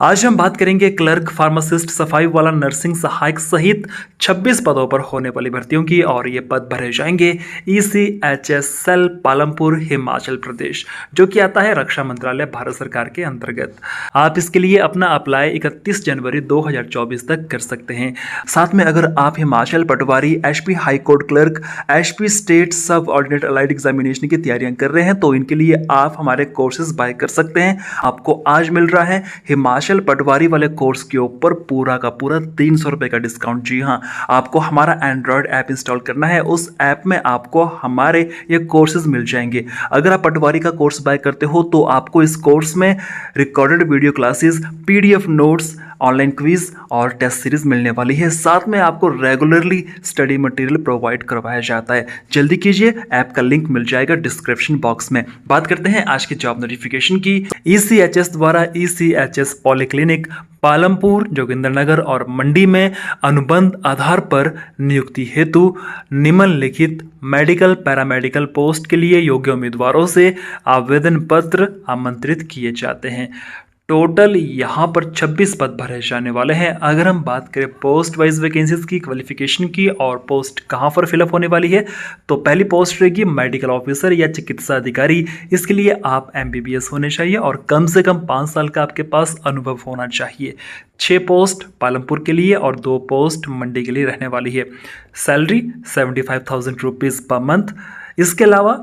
आज हम बात करेंगे क्लर्क, फार्मासिस्ट, सफाई वाला, नर्सिंग सहायक सहित 26 पदों पर होने वाली भर्तियों की। और ये पद भरे जाएंगे ECHS सेल, पालमपुर, हिमाचल प्रदेश, जो कि आता है रक्षा मंत्रालय, भारत सरकार के अंतर्गत। आप इसके लिए अपना अप्लाई 31 जनवरी 2024 तक कर सकते हैं। साथ में अगर आप हिमाचल पटवारी, HP high court clerk, HP state सब ऑर्डिनेट अलाइड एग्जामिनेशन की तैयारियां कर रहे हैं तो इनके लिए आप हमारे कोर्सेज बाय कर सकते हैं। आपको आज मिल रहा है हिमाचल पटवारी वाले कोर्स के ऊपर पूरा का पूरा 300 रुपए का डिस्काउंट। जी हाँ, आपको हमारा एंड्रॉयड ऐप इंस्टॉल करना है। उस ऐप में आपको हमारे ये कोर्सेज मिल जाएंगे। अगर आप पटवारी का कोर्स बाय करते हो तो आपको इस कोर्स में recorded video classes, PDF notes, online quiz और टेस्ट सीरीज मिलने वाली है। साथ में आपको रेगुलरली स्टडी मटेरियल प्रोवाइड करवाया जाता है। जल्दी कीजिए, ऐप का लिंक मिल जाएगा डिस्क्रिप्शन बॉक्स में। बात करते हैं आज की जॉब नोटिफिकेशन की। ECHS द्वारा ECHS पॉलीक्लिनिक, पालमपुर, जोगिंद्रनगर और मंडी में अनुबंध आधार पर नियुक्ति हेतु निम्नलिखित मेडिकल पैरामेडिकल पोस्ट के लिए योग्य उम्मीदवारों से आवेदन पत्र आमंत्रित किए जाते हैं। टोटल यहाँ पर 26 पद भरे जाने वाले हैं। अगर हम बात करें पोस्ट वाइज वैकेंसीज की, क्वालिफिकेशन की और पोस्ट कहाँ पर फिलअप होने वाली है, तो पहली पोस्ट रहेगी मेडिकल ऑफिसर या चिकित्सा अधिकारी। इसके लिए आप MBBS होने चाहिए और कम से कम 5 साल का आपके पास अनुभव होना चाहिए। 6 पोस्ट पालमपुर के लिए और 2 पोस्ट मंडी के लिए रहने वाली है। Salary 75,000 rupees per month. इसके अलावा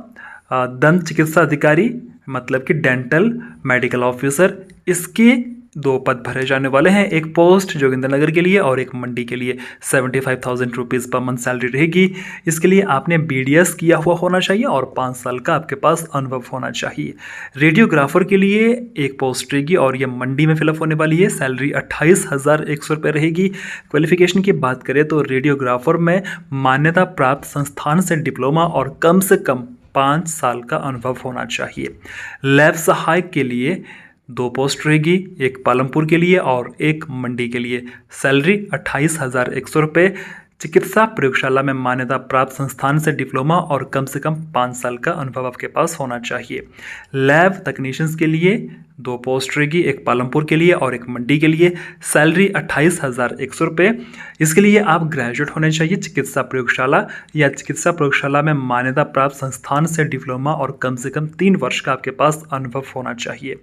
दंत चिकित्सा अधिकारी मतलब कि डेंटल मेडिकल ऑफिसर, इसके 2 पद भरे जाने वाले हैं। एक पोस्ट जोगिंद्रनगर के लिए और एक मंडी के लिए। 75,000 रुपीज़ पर मंथ सैलरी रहेगी। इसके लिए आपने BDS किया हुआ होना चाहिए और 5 साल का आपके पास अनुभव होना चाहिए। रेडियोग्राफर के लिए एक पोस्ट रहेगी और ये मंडी में फिलअप होने वाली है। सैलरी 28,100 रुपये रहेगी। क्वालिफिकेशन की बात करें तो रेडियोग्राफर में मान्यता प्राप्त संस्थान से डिप्लोमा और कम से कम 5 साल का अनुभव होना चाहिए। लैब सहायक के लिए 2 पोस्ट रहेगी, एक पालमपुर के लिए और एक मंडी के लिए। सैलरी 28,100 रुपये। चिकित्सा प्रयोगशाला में मान्यता प्राप्त संस्थान से डिप्लोमा और कम से कम 5 साल का अनुभव आपके पास होना चाहिए। लैब टेक्नीशियंस के लिए 2 पोस्ट रहेगी, एक पालमपुर के लिए और एक मंडी के लिए। सैलरी 28,100 रुपये। इसके लिए आप ग्रेजुएट होने चाहिए चिकित्सा प्रयोगशाला या चिकित्सा प्रयोगशाला में मान्यता प्राप्त संस्थान से डिप्लोमा और कम से कम 3 वर्ष का आपके पास अनुभव होना चाहिए।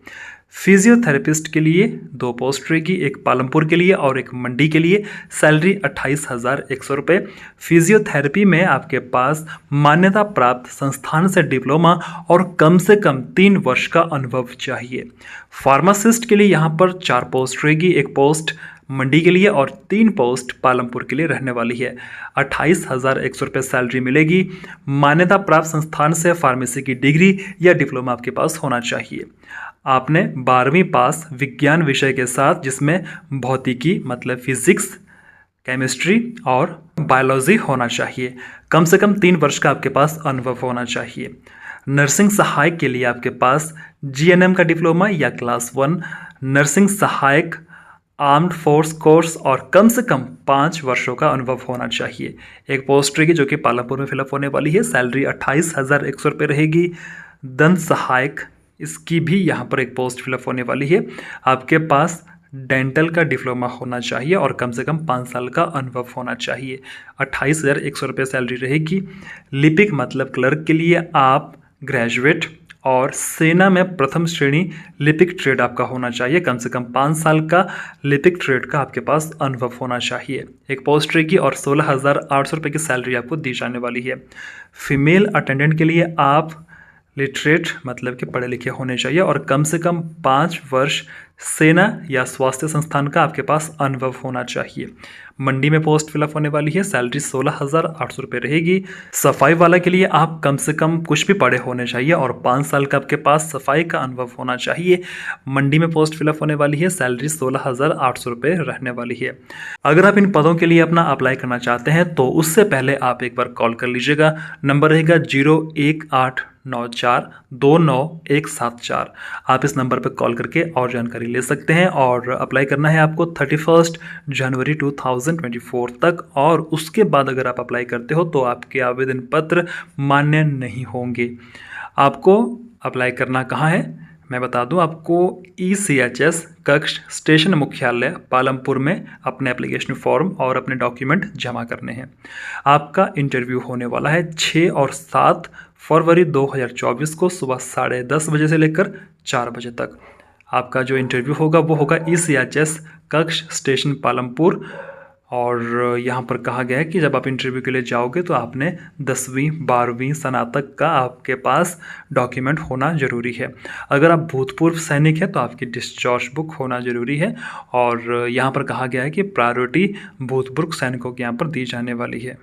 फिजियोथेरेपिस्ट के लिए 2 पोस्ट रहेगी, एक पालमपुर के लिए और एक मंडी के लिए। सैलरी 28,100 रुपये। फिजियोथेरेपी में आपके पास मान्यता प्राप्त संस्थान से डिप्लोमा और कम से कम 3 वर्ष का अनुभव चाहिए। फार्मासिस्ट के लिए यहाँ पर 4 पोस्ट रहेगी, एक पोस्ट मंडी के लिए और 3 पोस्ट पालमपुर के लिए रहने वाली है। 28,100 रुपये सैलरी मिलेगी। मान्यता प्राप्त संस्थान से फार्मेसी की डिग्री या डिप्लोमा आपके पास होना चाहिए। आपने 12वीं पास विज्ञान विषय के साथ, जिसमें भौतिकी मतलब फिजिक्स, केमिस्ट्री और बायोलॉजी होना चाहिए। कम से कम 3 वर्ष का आपके पास अनुभव होना चाहिए। नर्सिंग सहायक के लिए आपके पास GNM का डिप्लोमा या क्लास 1 नर्सिंग सहायक आर्म्ड फोर्स कोर्स और कम से कम 5 वर्षों का अनुभव होना चाहिए। एक पोस्ट रहेगी जो कि पालमपुर में फिलअप होने वाली है। सैलरी 28,100 रुपये रहेगी। दंत सहायक, इसकी भी यहाँ पर एक पोस्ट फिलअप होने वाली है। आपके पास डेंटल का डिप्लोमा होना चाहिए और कम से कम 5 साल का अनुभव होना चाहिए। 28,100 रुपये सैलरी रहेगी। लिपिक मतलब क्लर्क के लिए आप ग्रेजुएट और सेना में प्रथम श्रेणी लिपिक ट्रेड आपका होना चाहिए। कम से कम 5 साल का लिपिक ट्रेड का आपके पास अनुभव होना चाहिए। एक पोस्ट रहेगी और 16,800 रुपये की सैलरी आपको दी जाने वाली है। फीमेल अटेंडेंट के लिए आप लिटरेट मतलब कि पढ़े लिखे होने चाहिए और कम से कम 5 वर्ष सेना या स्वास्थ्य संस्थान का आपके पास अनुभव होना चाहिए। मंडी में पोस्ट फिलअप होने वाली है। सैलरी 16,800 रुपये रहेगी। सफाई वाला के लिए आप कम से कम कुछ भी पढ़े होने चाहिए और 5 साल का आपके पास सफाई का अनुभव होना चाहिए। मंडी में पोस्ट फिलअप होने वाली है। सैलरी 16,800 रुपये रहने वाली है। अगर आप इन पदों के लिए अपना अप्लाई करना चाहते हैं तो उससे पहले आप एक बार कॉल कर लीजिएगा। नंबर रहेगा 01894291174। आप इस नंबर पर कॉल करके और जानकारी ले सकते हैं और अप्लाई करना है आपको 31 जनवरी 2024 तक। और उसके बाद अगर आप अप्लाई करते हो तो आपके आवेदन पत्र मान्य नहीं होंगे। आपको अप्लाई करना कहाँ है? मैं बता दूं आपको, ECHS कक्ष स्टेशन मुख्यालय पालमपुर में अपने एप्लीकेशन फॉर्म और अपने डॉक्यूमेंट जमा करने हैं। आपका इंटरव्यू होने वाला है 6 और 7 फरवरी 2024 को सुबह 10:30 बजे से लेकर 4 बजे तक। आपका जो इंटरव्यू होगा वो होगा ECHS कक्ष स्टेशन पालमपुर। और यहाँ पर कहा गया है कि जब आप इंटरव्यू के लिए जाओगे तो आपने 10वीं 12वीं स्नातक का आपके पास डॉक्यूमेंट होना ज़रूरी है। अगर आप भूतपूर्व सैनिक हैं तो आपकी डिस्चार्ज बुक होना ज़रूरी है। और यहाँ पर कहा गया है कि प्रायोरिटी भूतपूर्व सैनिकों के यहाँ पर दी जाने वाली है।